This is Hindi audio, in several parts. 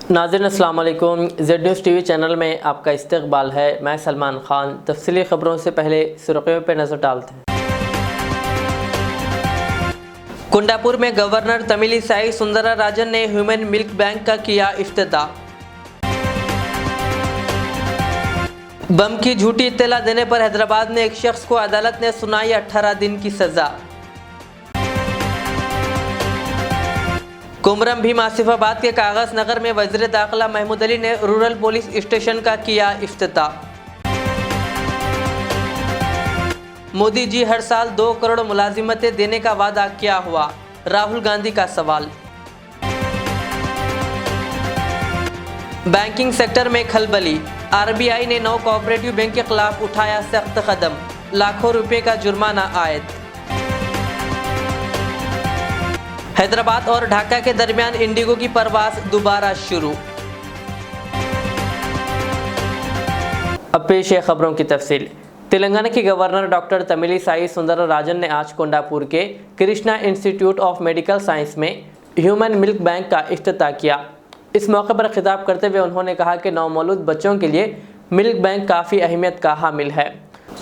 नाज़रीन अस्सलाम वालेकुम। ज़ेड न्यूज़ टीवी चैनल में आपका इस्तकबाल है। मैं सलमान खान। तफसीली खबरों से पहले सुर्खियों पर नज़र डालते हैं। कुंडापुर में गवर्नर तमिलिसाई सुंदरराजन ने ह्यूमन मिल्क बैंक का किया इफ्तिताह। बम की झूठी इत्तला देने पर हैदराबाद में एक शख्स को अदालत ने सुनाई 18 दिन की सजा। कुमरम भीम आसिफाबाद के कागज नगर में वज़ीर दाखिला महमूद अली ने रूरल पुलिस स्टेशन का किया इफ्तिताह। मोदी जी हर साल 2 करोड़ मुलाजिमतें देने का वादा क्या हुआ, राहुल गांधी का सवाल। बैंकिंग सेक्टर में खलबली, आरबीआई ने 9 कोऑपरेटिव बैंक के खिलाफ उठाया सख्त कदम, लाखों रुपए का जुर्माना आयद। हैदराबाद और ढाका के दरमियान इंडिगो की परवाज दोबारा शुरू। अब पेश है खबरों की तफसील। तेलंगाना के गवर्नर डॉक्टर तमिलिसाई सुंदरराजन ने आज कोंडापुर के Krishna institute of medical science में ह्यूमन मिल्क बैंक का इफ्तिताह किया। इस मौके पर खिताब करते हुए उन्होंने कहा कि नवमौलूद बच्चों के लिए मिल्क बैंक काफ़ी अहमियत का हामिल है।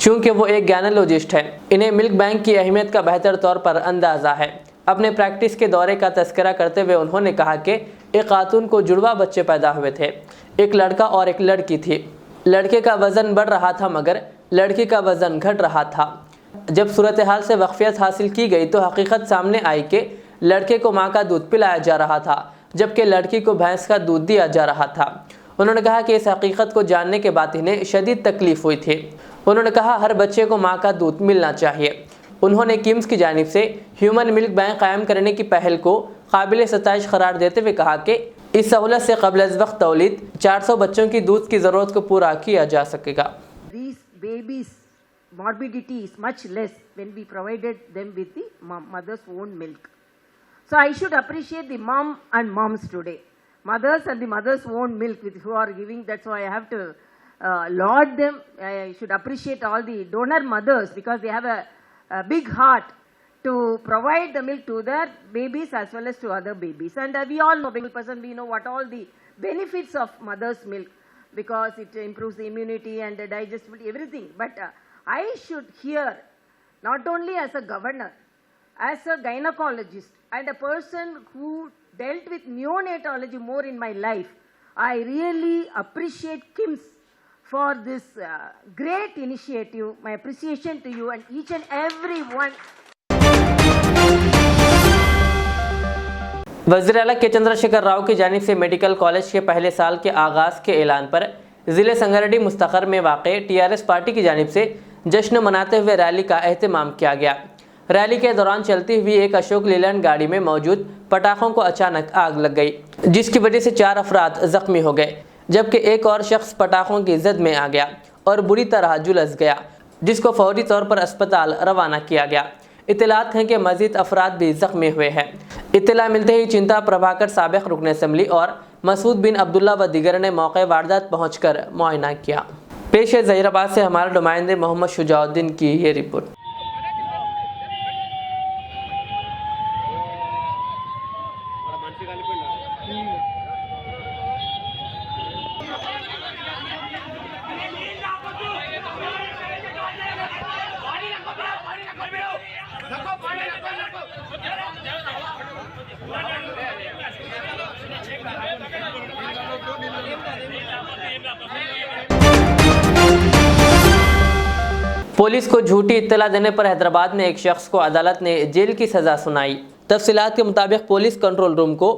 चूँकि वो एक गायनोलॉजिस्ट है, इन्हें मिल्क बैंक की अहमियत का बेहतर तौर पर अंदाज़ा है। अपने प्रैक्टिस के दौरे का तस्करा करते हुए उन्होंने कहा कि एक खातून को जुड़वा बच्चे पैदा हुए थे, एक लड़का और एक लड़की थी। लड़के का वज़न बढ़ रहा था मगर लड़की का वज़न घट रहा था। जब सूरत हाल से वाक़फ़ियत हासिल की गई तो हकीकत सामने आई कि लड़के को माँ का दूध पिलाया जा रहा था जबकि लड़की को भैंस का दूध दिया जा रहा था। उन्होंने कहा कि इस हकीकत को जानने के बाद इन्हें शदीद तकलीफ़ हुई थी। उन्होंने कहा हर बच्चे को माँ का दूध मिलना चाहिए। उन्होंने किम्स की जानिब से ह्यूमन मिल्क बैंक कायम करने की पहल को काबिल सताइश करार देते हुए कहा कि इस सहूलत से क़ब्ल अज़ वक्त तौलीद 400 बच्चों की दूध की ज़रूरत को पूरा किया जा सकेगा। These babies morbidity is much less when we provided them with the mother's own milk. So I should appreciate the mom and moms today, mothers and the mother's own milk with who are giving. That's why I have to laud them. I should appreciate all the donor mothers because they have a big heart to provide the milk to their babies as well as to other babies. And we all know, we know what all the benefits of mother's milk, because it improves the immunity and the digestibility, everything. But I should hear, not only as a governor, as a gynecologist and a person who dealt with neonatology more in my life, I really appreciate KIMS for this great initiative. My appreciation to you and each and every one. वज़ीर आला के चंद्रशेखर राव की जानिब से मेडिकल कॉलेज के पहले साल के आगाज़ के ऐलान पर ज़िले संगारेड्डी मुस्तक़र में वाक़े टीआरएस पार्टी की जानिब से जश्न मनाते हुए रैली का एहतमाम किया गया। रैली के दौरान चलती हुई एक अशोक लीलैंड गाड़ी में मौजूद पटाखों को अचानक आग लग गई, जिसकी वजह से 4 अफराद ज़ख्मी हो गए, जबकि एक और शख्स पटाखों की जद में आ गया और बुरी तरह झुलस गया, जिसको फौरी तौर पर अस्पताल रवाना किया गया। इत्तलात हैं कि मज़ीद अफराद भी ज़ख्मी हुए हैं। इत्तला मिलते ही चिंता प्रभाकर साबिक़ रुकन असम्बली और मसूद बिन अब्दुल्ला व दीगर ने मौके वारदात पहुँचकर मुआयना किया। पेश है ज़हीराबाद से हमारे नुमाइंदे मोहम्मद शुजाउद्दीन की ये रिपोर्ट। पुलिस को झूठी इत्तला देने पर हैदराबाद में एक शख्स को अदालत ने जेल की सज़ा सुनाई। तफसीलात के मुताबिक पुलिस कंट्रोल रूम को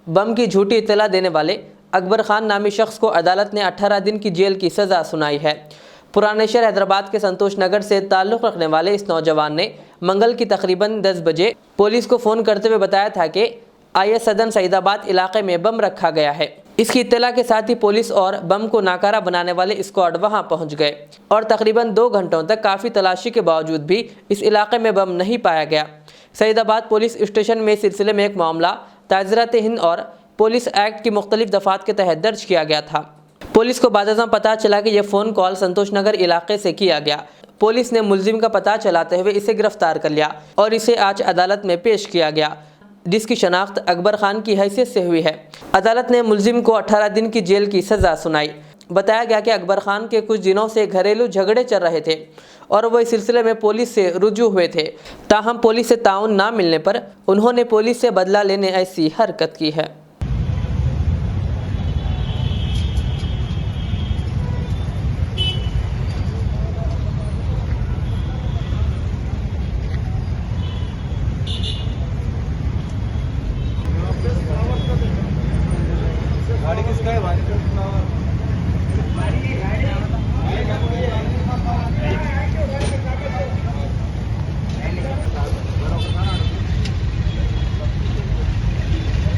बम की झूठी इत्तला देने वाले अकबर खान नामी शख्स को अदालत ने 18 दिन की जेल की सज़ा सुनाई है। पुराने शहर हैदराबाद के संतोष नगर से ताल्लुक़ रखने वाले इस नौजवान ने मंगल की तकरीबन 10 बजे पुलिस को फ़ोन करते हुए बताया था कि IS सदन सईदाबाद इलाके में बम रखा गया है। इसकी इत्तला के साथ ही पुलिस और बम को नाकारा बनाने वाले स्क्वाड वहां पहुंच गए और तकरीबन 2 घंटों तक काफ़ी तलाशी के बावजूद भी इस इलाके में बम नहीं पाया गया। सईदाबाद पुलिस स्टेशन में इस सिलसिले में एक मामला ताज़रात हिंद और पुलिस एक्ट की मुख्तलिफ दफ़ात के तहत दर्ज किया गया था। पुलिस को बादशाह पता चला कि यह फ़ोन कॉल संतोष नगर इलाके से किया गया। पुलिस ने मुलजिम का पता चलाते हुए इसे गिरफ्तार कर लिया और इसे आज अदालत में पेश किया गया। जिसकी शनाख्त अकबर खान की हैसियत से हुई है। अदालत ने मुलजिम को 18 दिन की जेल की सज़ा सुनाई। बताया गया कि अकबर खान के कुछ दिनों से घरेलू झगड़े चल रहे थे और वो इस सिलसिले में पुलिस से रुजू हुए थे। ताहम पुलिस से ताउन ना मिलने पर उन्होंने पुलिस से बदला लेने ऐसी हरकत की है। गाड़ी किसका है भाई?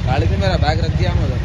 गाड़ी से मेरा बैग रख दिया उधर।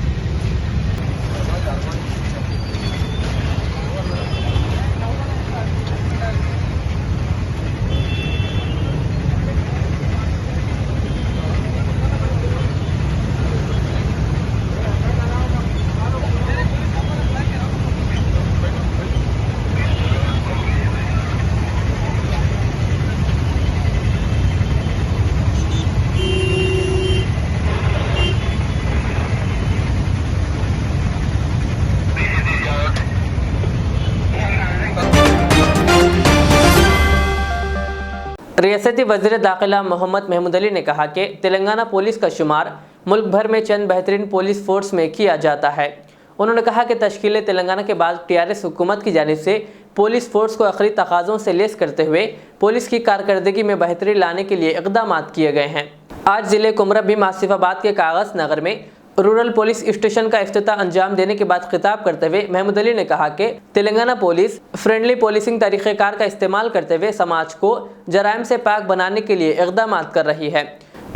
रियासती वज़ीर दाखिला मोहम्मद महमूद अली ने कहा कि तेलंगाना पुलिस का शुमार मुल्क भर में चंद बेहतरीन पुलिस फोर्स में किया जाता है। उन्होंने कहा कि तश्कील तेलंगाना के बाद टीआरएस हुकूमत की जानिब से पुलिस फोर्स को आखिरी तकाज़ों से लेस करते हुए पुलिस की कारकर्दगी में बेहतरी लाने के लिए इक़दाम किए गए हैं। आज ज़िले कुमरा भीम आसिफाबाद के कागज़ नगर में रूरल पुलिस स्टेशन का इफ्तिताह अंजाम देने के बाद खिताब करते हुए महमूद अली ने कहा कि तेलंगाना पुलिस फ्रेंडली पुलिसिंग तरीक़ेकार का इस्तेमाल करते हुए समाज को जराइम से पाक बनाने के लिए इक़दाम कर रही है।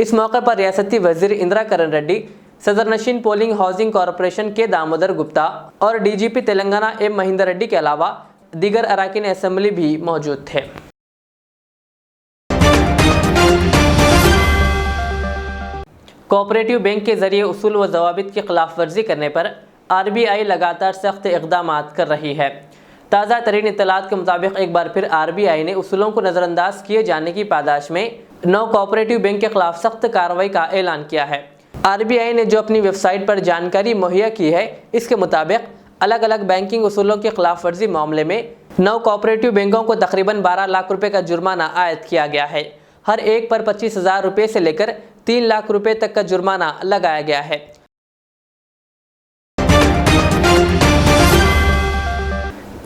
इस मौके पर रियासती वज़ीर इंदिरा करण रेड्डी, सदरनशीन पोलिंग हाउसिंग कॉरपोरेशन के दामोदर गुप्ता और डीजीपी तेलंगाना एम महिंदर रेड्डी के अलावा दीगर अरकान असम्बली भी मौजूद थे। कोऑपरेटिव बैंक के जरिए उसूल व ज़वाबित की खिलाफ वर्जी करने पर आरबीआई लगातार सख्त इक़दाम कर रही है। ताज़ा तरीन इत्तलात के मुताबिक एक बार फिर आरबीआई ने उसूलों को नज़रअंदाज किए जाने की पादाश में 9 कोऑपरेटिव बैंक के खिलाफ सख्त कार्रवाई का ऐलान किया है। आरबीआई ने जो अपनी वेबसाइट पर जानकारी मुहैया की है, इसके मुताबिक अलग अलग बैंकिंग उसूलों की खिलाफ वर्जी मामले में 9 कोऑपरेटिव बैंकों को तकरीबन 12 लाख रुपए का जुर्माना आयद किया गया है। हर एक पर 25,000 रुपये से लेकर 3 लाख रुपए तक का जुर्माना लगाया गया है।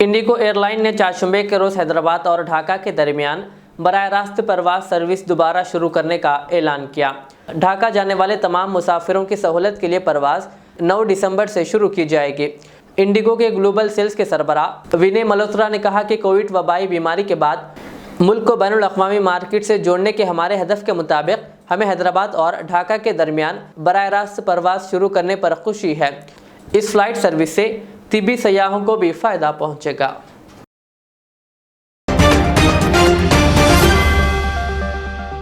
इंडिगो एयरलाइन ने चारशंबे के रोज़ हैदराबाद और ढाका के दरमियान बराह रास्त परवाज सर्विस दोबारा शुरू करने का ऐलान किया। ढाका जाने वाले तमाम मुसाफिरों की सहूलत के लिए परवाज 9 दिसंबर से शुरू की जाएगी। इंडिगो के ग्लोबल सेल्स के सरबराह विनय मल्होत्रा ने कहा कि कोविड वबाई बीमारी के बाद मुल्क को बैनुल अक़वामी मार्केट से जोड़ने के हमारे हदफ के मुताबिक हमें हैदराबाद और ढाका के दरमियान बराह रास्त परवाज शुरू करने पर खुशी है। इस फ्लाइट सर्विस से तिब्बी सयाहों को भी फ़ायदा पहुँचेगा।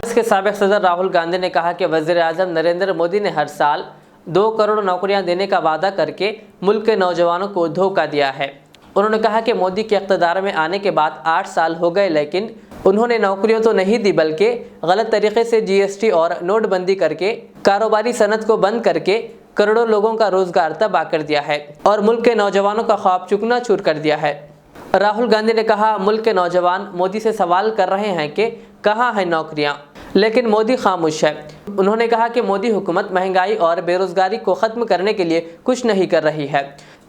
इसके साबिक़ सदर राहुल गांधी ने कहा कि वज़ीर आज़म नरेंद्र मोदी ने हर साल 2 करोड़ नौकरियां देने का वादा करके मुल्क के नौजवानों को धोखा दिया है। उन्होंने कहा कि मोदी के इक़्तिदार में आने के बाद 8 साल हो गए, लेकिन उन्होंने नौकरियों तो नहीं दी बल्कि गलत तरीके से जीएसटी और नोटबंदी करके कारोबारी सनत को बंद करके करोड़ों लोगों का रोजगार तबाह कर दिया है और मुल्क के नौजवानों का ख्वाब चुकना चूर कर दिया है। राहुल गांधी ने कहा, मुल्क के नौजवान मोदी से सवाल कर रहे हैं कि कहाँ हैं नौकरियाँ, लेकिन मोदी खामोश है। उन्होंने कहा कि मोदी हुकूमत महंगाई और बेरोजगारी को ख़त्म करने के लिए कुछ नहीं कर रही है।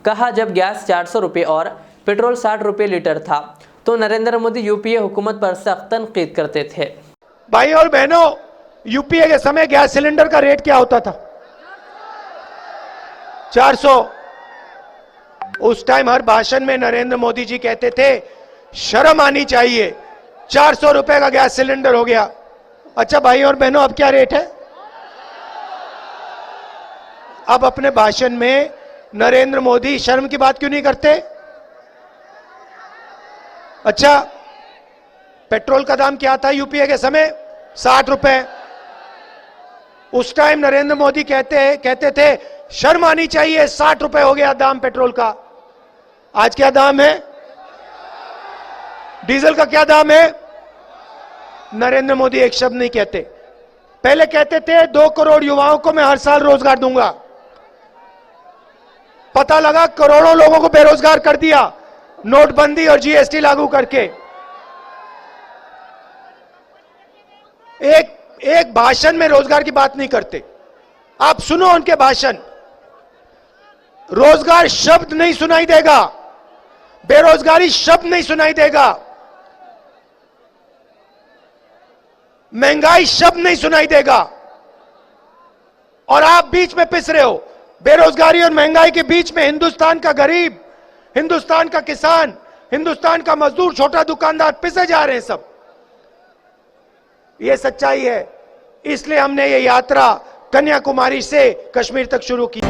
कहा, जब गैस 400 रुपये और पेट्रोल 60 रुपये लीटर था तो नरेंद्र मोदी यूपीए हुकूमत पर सख्त तनकीद करते थे। भाई और बहनों, यूपीए के समय गैस सिलेंडर का रेट क्या होता था? 400। उस टाइम हर भाषण में नरेंद्र मोदी जी कहते थे शर्म आनी चाहिए, 400 रुपए का गैस सिलेंडर हो गया। अच्छा भाई और बहनों, अब क्या रेट है? अब अपने भाषण में नरेंद्र मोदी शर्म की बात क्यों नहीं करते? अच्छा, पेट्रोल का दाम क्या था यूपीए के समय? 60 रुपए। उस टाइम नरेंद्र मोदी कहते थे शर्म आनी चाहिए, 60 रुपए हो गया दाम पेट्रोल का। आज क्या दाम है? डीजल का क्या दाम है? नरेंद्र मोदी एक शब्द नहीं कहते। पहले कहते थे 2 करोड़ युवाओं को मैं हर साल रोजगार दूंगा, पता लगा करोड़ों लोगों को बेरोजगार कर दिया नोटबंदी और जीएसटी लागू करके। एक भाषण में रोजगार की बात नहीं करते। आप सुनो उनके भाषण, रोजगार शब्द नहीं सुनाई देगा, बेरोजगारी शब्द नहीं सुनाई देगा, महंगाई शब्द नहीं सुनाई देगा, और आप बीच में पिस रहे हो। बेरोजगारी और महंगाई के बीच में हिंदुस्तान का गरीब, हिंदुस्तान का किसान, हिंदुस्तान का मजदूर, छोटा दुकानदार पिसे जा रहे हैं सब। यह सच्चाई है, इसलिए हमने ये यात्रा कन्याकुमारी से कश्मीर तक शुरू की।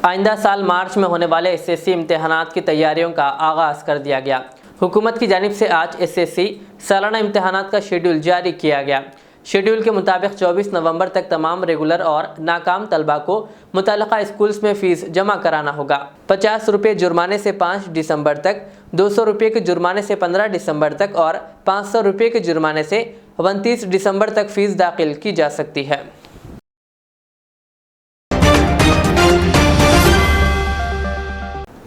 आइंदा साल मार्च में होने वाले एसएससी इम्तिहानात की तैयारियों का आगाज कर दिया गया। हुकूमत की जानिब से आज एसएससी सालाना इम्तिहानात का शेड्यूल जारी किया गया। शेड्यूल के मुताबिक 24 नवंबर तक तमाम रेगुलर और नाकाम तलबा को मुतल्लिका स्कूल्स में फ़ीस जमा कराना होगा। 50 रुपये जुर्माने से 5 दिसंबर तक, 200 रुपये के जुर्माने से 15 दिसंबर तक और 500 रुपये के जुर्माने से 29 दिसंबर तक फ़ीस दाखिल की जा सकती है।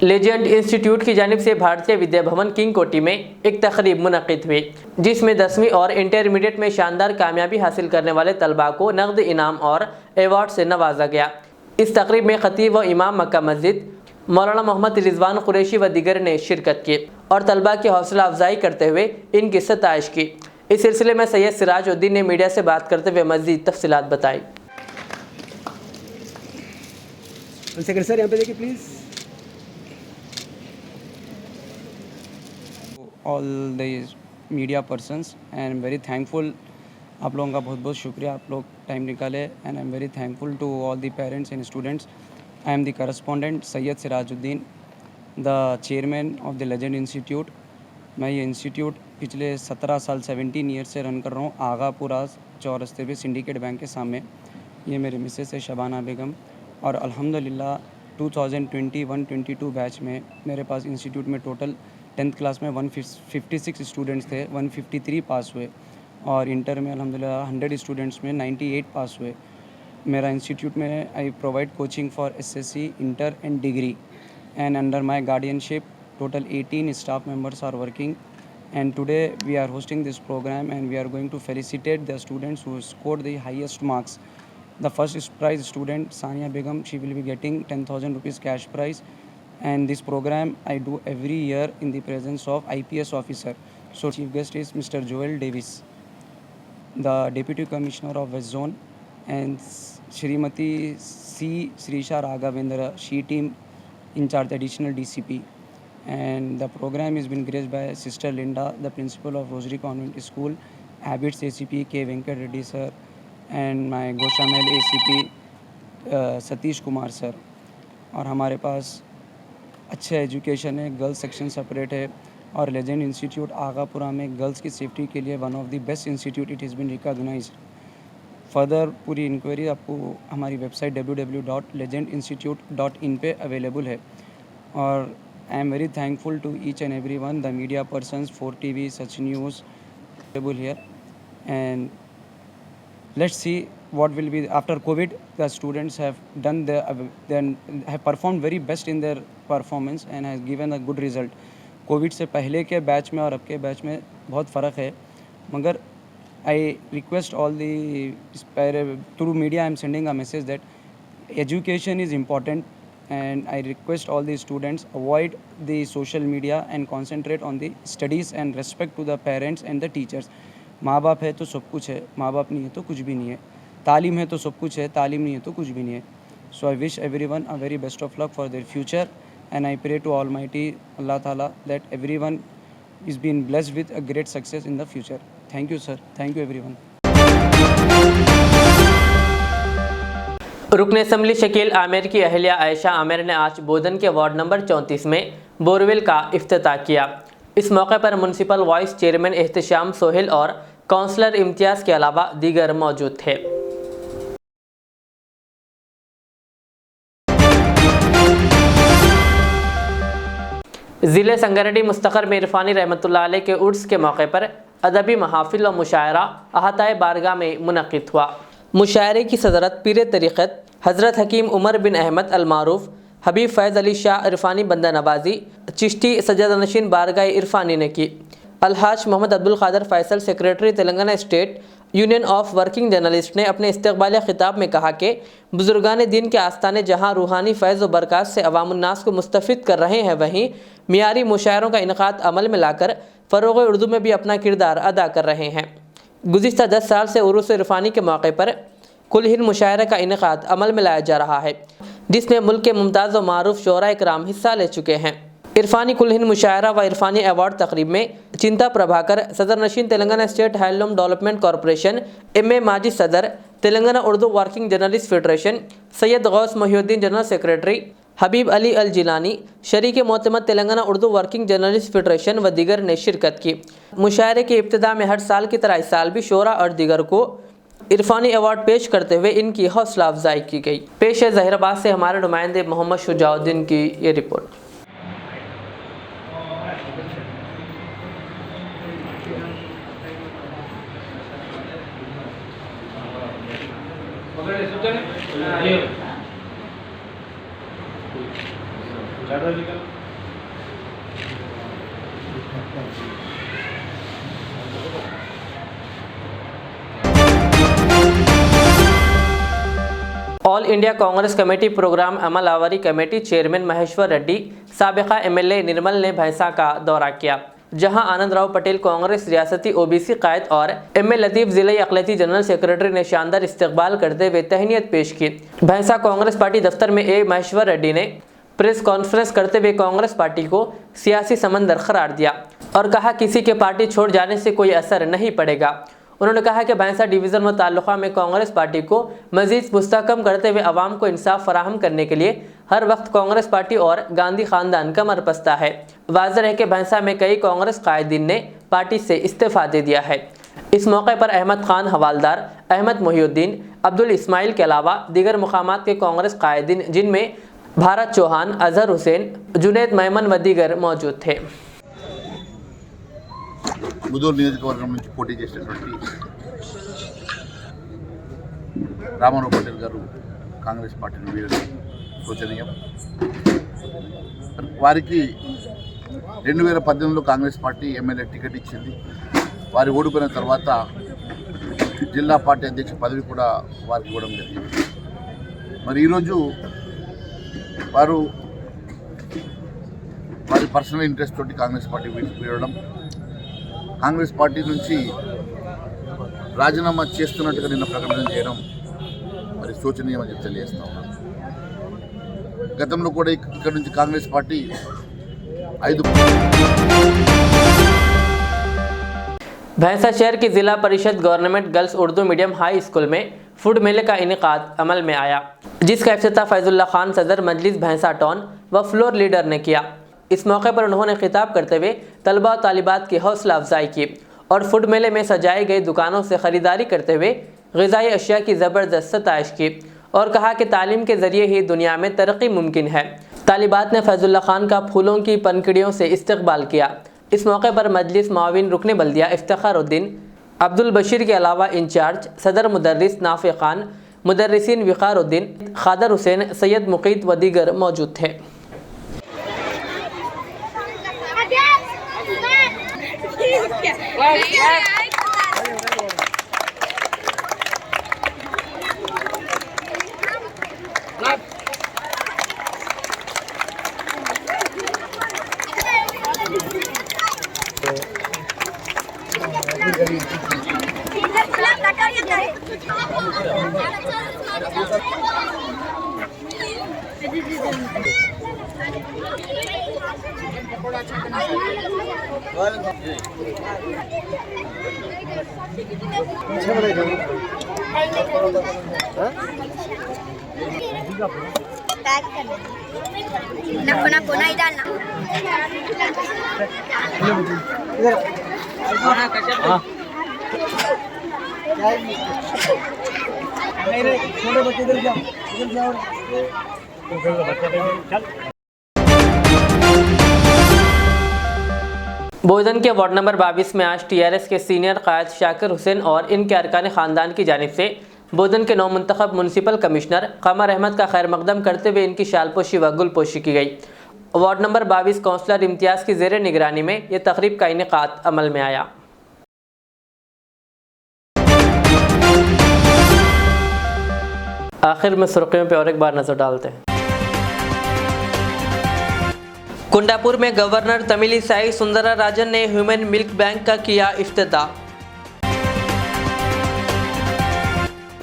लेजेंड इंस्टीट्यूट की जानिब से भारतीय विद्या भवन किंग कोटी में एक तकरीब मुनक़िद हुई, जिसमें 10वीं और इंटरमीडिएट में शानदार कामयाबी हासिल करने वाले तलबा को नकद इनाम और एवार्ड से नवाजा गया। इस तकरीब में खतीब व इमाम मक्का मस्जिद मौलाना मोहम्मद रिजवान कुरैशी व दीगर ने शिरकत की और तलबा की हौसला अफजाई करते हुए इनकी सताइश की। इस सिलसिले में सैयद सिराजुद्दीन ने मीडिया से बात करते हुए मज़ीद तफसीलात बताई। सर यहाँ पे देखिए please. All the media persons and I am very thankful, आप लोगों का बहुत बहुत शुक्रिया, आप लोग टाइम निकाले and I am very thankful to all the parents and students. I am the correspondent Syed Sirajuddin, the chairman of the legend institute. मैं ये इंस्टीट्यूट पिछले 17 साल 17 ईयर से रन कर रहा हूँ, आगापुरा चौरस्ते पे सिंडिकेट बैंक के सामने। ये मेरे मिसेस है शबाना बेगम, और अल्हम्दुलिल्लाह 2021-22 बैच में मेरे पास इंस्टीट्यूट में टोटल 10th क्लास में 156 स्टूडेंट्स थे, 153 पास हुए, और इंटर में अल्हम्दुलिल्लाह 100 स्टूडेंट्स में 98 पास हुए। मेरा इंस्टीट्यूट में I provide coaching for SSC, inter and degree, and under my guardianship total 18 staff members are working, and today we are hosting this program and we are going to felicitate the students who scored the highest marks. The first prize student Sania Begum, she will be getting 10,000 rupees cash prize, and this program I do every year in the presence of IPS officer. So chief guest is Mr. Joel Davis, the Deputy Commissioner of West Zone, and Shrimati C. Srisha Raghavendra, she team in charge, additional DCP. And the program has been graced by Sister Linda, the principal of Rosary Convent School, Habits ACP K. Venkat Reddy sir, and my Goshamel ACP Satish Kumar sir. और हमारे पास अच्छे एजुकेशन है, गर्ल्स सेक्शन सेपरेट है, और लेजेंड इंस्टीट्यूट आगापुरा में गर्ल्स की सेफ्टी के लिए one of the best institute it has been recognised. Further पूरी इंक्वायरी आपको हमारी वेबसाइट www.legendinstitute.in पे अवेलेबल है। और I am very thankful to each and everyone, the media persons, 4TV, Such News, available here, and let's see what will be after COVID. The students have done have performed very best in their performance and has given a good result. COVID से पहले के बैच में और अब के बैच में बहुत फ़र्क है, मगर I request all the through media I am sending a message that education is important. And I request all the students avoid the social media and concentrate on the studies and respect to the parents and the teachers. माँ बाप है तो सब कुछ है, माँ बाप नहीं है तो कुछ भी नहीं है। तालीम है तो सब कुछ है, तालीम नहीं है तो कुछ भी नहीं है। So I wish everyone a very best of luck for their future, and I pray to Almighty Allah Ta'ala that everyone is being blessed with a great success in the future. Thank you sir, thank you everyone. रुकन असम्बली शकील आमिर की अहलिया आयशा आमिर ने आज बोधन के वार्ड नंबर 34 में बोरवेल का इफ्तिताह किया। इस मौके पर municipal vice chairman Ehtesham Sohail और काउंसलर इम्तियाज़ के अलावा दीगर मौजूद थे। ज़िले संगारेड्डी मुस्तकर में इरफानी रहमतुल्लाह अलैह के उर्स के मौके पर अदबी महाफिल और मुशायरा अहाताए बारगाह में मुनक़िद हुआ। मुशायरे की सदरत पीर तरीक़त हज़रत हकीम उमर बिन अहमद अलमारूफ़ हबीब फ़ैज़ अली शाह इरफ़ानी बंदा नवाज़ी चिश्ती सज्जादनशीन बारगाह इरफ़ानी ने की। Alhaj Mohammed Abdul Qadir Faisal secretary Telangana state union of working journalist ने अपने इस्तक़बालिया ख़िताब में कहा कि बुज़ुर्गान दीन के आस्थाने जहाँ रूहानी फ़ैज़ व बरक़ात से अवामुन्नास को मुस्तफ़िद कर रहे हैं, वहीं मियारी मुशायरों का इनक़ाद अमल में लाकर फ़रोग़ उर्दू में भी अपना किरदार अदा कर रहे हैं। गुज़िश्ता 10 साल से उरूस इरफ़ानी के मौके पर कुल हिंद मुशायरे का इनक़ाद अमल में लाया जा रहा है, जिसमें मुल्क के मुमताज़ व मारूफ़ शोरा इकराम हिस्सा ले चुके हैं। इरफ़ानी कुल हिंद मुशायरा व इरफ़ानी अवार्ड तक़रीब में चिंता प्रभाकर सदर नशीन Telangana state handloom development corporation, M.A. Majid सदर Telangana Urdu working journalist federation, Syed Ghouse Mohiuddin general secretary, Habib Ali Al Jilani शरीक मोतमद Telangana Urdu working journalist federation व दीगर ने शिरकत की। मुशायरे की इब्तिदा में हर साल की तरह इस साल भी शोरा और दीगर को इरफ़ानी अवार्ड पेश करते हुए इनकी हौसला अफजाई की गई। पेश है ज़हीराबाद से हमारे नुमाइंदे मोहम्मद शुजाउद्दीन की ये report. All India Congress committee programme अमल आवारी कमेटी चेयरमैन महेश्वर रेड्डी साबिका MLA निर्मल ने भैंसा का दौरा किया, जहां आनंद राव पटेल कांग्रेस रियासती OBC कायद और M.A. लतीफ़ ज़िला अक़लियती जनरल सेक्रेटरी ने शानदार इस्तकबाल करते हुए तहनीत पेश की। भैंसा कांग्रेस पार्टी दफ्तर में A. महेश्वर रेड्डी ने प्रेस कॉन्फ्रेंस करते हुए कांग्रेस पार्टी को सियासी समंदर करार दिया और कहा किसी के पार्टी छोड़ जाने से कोई असर नहीं पड़ेगा। उन्होंने कहा कि भैंसा डिवीज़न व ताल्लुक़ा में कांग्रेस पार्टी को मज़ीद मुस्तहकम करते हुए अवाम को इंसाफ फराहम करने के लिए हर वक्त कांग्रेस पार्टी और गांधी ख़ानदान कमर बस्ता है। वाज़ेह है कि भैंसा में कई कांग्रेस कायदीन ने पार्टी से इस्तीफ़ा दे दिया है। इस मौके पर अहमद खान हवालदार, अहमद मोहिउद्दीन, अब्दुल इस्माइल के अलावा दीगर मुकामात के कांग्रेस कायदीन जिनमें भारत चौहान, अजहर हुसैन, जुनैद मेमन व दीगर मौजूद थे। ముదూరు నియోజకవర్గం నుంచి పోటీ చేసినటువంటి రామారావు పటేల్ గారు కాంగ్రెస్ పార్టీని వీడడం శోచనీయం. వారికి 2018లో కాంగ్రెస్ పార్టీ ఎమ్మెల్యే టికెట్ ఇచ్చింది. వారి ఓడిపోయిన తర్వాత జిల్లా పార్టీ అధ్యక్ష పదవి కూడా వారికి ఇవ్వడం జరిగింది. మరి ఈరోజు వారు వారి పర్సనల్ ఇంట్రెస్ట్ తోటి కాంగ్రెస్ పార్టీ వీడడం, కాంగ్రెస్ పార్టీ నుంచి రాజీనామా చేస్తున్నట్టుగా నిన్న ప్రకటన చేయడం మరి శోచనీయమని చెప్పి తెలియజేస్తా ఉన్నాను. గతంలో కూడా ఇక్కడ నుంచి కాంగ్రెస్ పార్టీ 5 भैंसा शहर की जिला परिषद government girls Urdu medium high school में फूड मेले का इनेकाद अमल में आया, जिसका इफ्तिताह फैजुल्ला खान सदर मजलिस भैंसा टाउन व फ्लोर लीडर ने किया। इस मौके पर उन्होंने खिताब करते हुए तलबा और तालिबात की हौसला अफजाई की और फूड मेले में सजाई गई दुकानों से ख़रीदारी करते हुए ग़िज़ाई अशिया की ज़बरदस्त सताइश की और कहा कि तालीम के ज़रिए ही दुनिया में तरक्की मुमकिन है। तालिबात ने फैजुल्ला खान का फूलों की पनखड़ियों से इस्तकबाल किया। इस मौके पर मजलिस माविन रुकन बल्दिया इफ्तिखारुद्दीन, अब्दुल बशीर के अलावा इंचार्ज सदर मुदर्रिस नाफे खान, मुदर्रिसीन विकारुद्दीन, खादर हुसैन, सैयद मुकीत व दीगर मौजूद थे। ना डालना छोटे बच्चे इधर जाओ बोधन के वार्ड नंबर 22 में आज टीआरएस के सीनियर कायद शाकिर हुसैन और इनके अरकान ख़ानदान की जानिब से बोधन के नौमुंतखब म्यूनसिपल कमिश्नर कमर अहमद का खैर मकदम करते हुए इनकी शालपोशी व गुलपोशी की गई। वार्ड नंबर 22 काउंसलर इम्तियाज़ की ज़ेर निगरानी में यह तकरीब का इनेकाद अमल में आया। आखिर में सुर्खियों पर और एक बार नजर डालते हैं। कुंडापुर में गवर्नर तमिलिसाई सुंदरराजन ने ह्यूमन मिल्क बैंक का किया इफ्तिताह।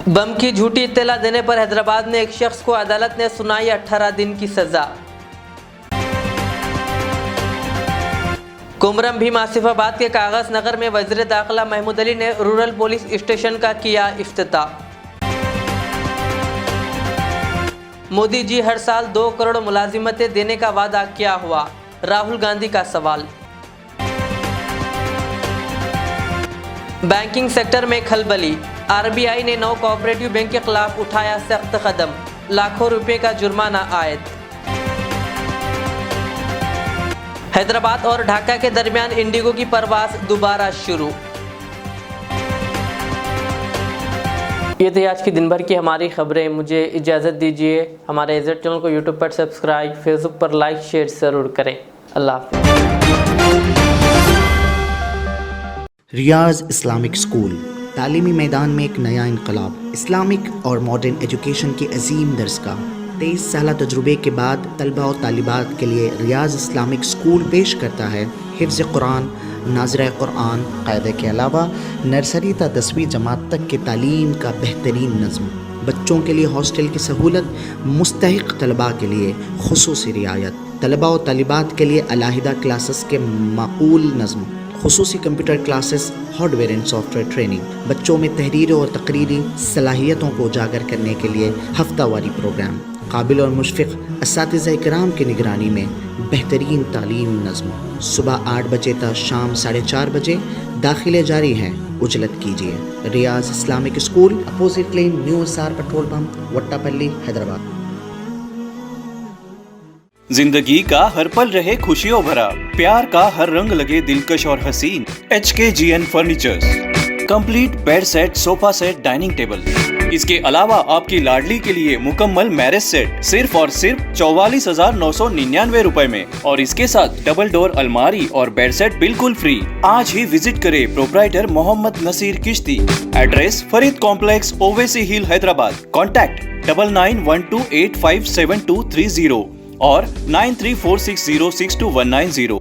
बम की झूठी इत्तला देने पर हैदराबाद में एक शख्स को अदालत ने सुनाई 18 दिन की सजा। कुमरम भीम आसिफाबाद के कागज नगर में वज़ीर दाखिला महमूद अली ने रूरल पुलिस स्टेशन का किया इफ्तिताह। मोदी जी हर साल 2 करोड़ मुलाजिमतें देने का वादा क्या हुआ, राहुल गांधी का सवाल। बैंकिंग सेक्टर में खलबली, आरबीआई ने 9 कोऑपरेटिव बैंक के खिलाफ उठाया सख्त कदम, लाखों रुपए का जुर्माना आयद। हैदराबाद और ढाका के दरमियान इंडिगो की परवाज दोबारा शुरू। ये थी आज की दिन भर की हमारी खबरें। मुझे इजाज़त दीजिए। हमारे इज़्ज़त चैनल को यूट्यूब पर सब्सक्राइब, फेसबुक पर लाइक शेयर ज़रूर करें। अल्लाह हाफ़िज़। रियाज इस्लामिक स्कूल तालीमी मैदान में एक नया इनकलाब। इस्लामिक और मॉडर्न एजुकेशन की अजीम दरसगाह। 23 साल तजुर्बे के बाद तलबा और तालिबात के लिए रियाज इस्लामिक स्कूल पेश करता है हिफ्ज़ कुरान, नाज़िरा कुरान क़ायदे के अलावा नर्सरी ता 10वीं जमात तक की तालीम का बेहतरीन नज़्म। बच्चों के लिए हॉस्टल की सहूलत, मुस्तहिक़ तलबा के लिए खुसूसी रियायत, तलबा और तालिबात के लिए अलहदा क्लासेस के माकूल नज़्म, खुसूसी computer classes, hardware and software training. बच्चों में तहरीर और तकरीरी सलाहियतों को उजागर करने के लिए हफ्तावारी प्रोग्राम। काबिल और मुशफ़िक़ असातिज़ा इकराम की निगरानी में बेहतरीन तालीम नज़्म। सुबह 8 बजे तक शाम 4:30 बजे दाखिले जारी हैं, उजलत कीजिए। Riyaz Islamic school, opposite lane, new SR petrol pump, Wattapally, Hyderabad. जिंदगी का हर पल रहे खुशियों भरा, प्यार का हर रंग लगे दिलकश और हसीन। HKGN furnitures, complete bed set, sofa set, dining table. इसके अलावा आपकी लाडली के लिए मुकम्मल मैरिज सेट सिर्फ और सिर्फ 44,999 रुपए में, और इसके साथ डबल डोर अलमारी और बेड सेट बिल्कुल फ्री। आज ही विजिट करें प्रोप्राइटर मोहम्मद नसीर किश्ती। एड्रेस फरीद कॉम्प्लेक्स, ओवैसी हिल, हैदराबाद। कॉन्टैक्ट 9912857230 और 9346062190।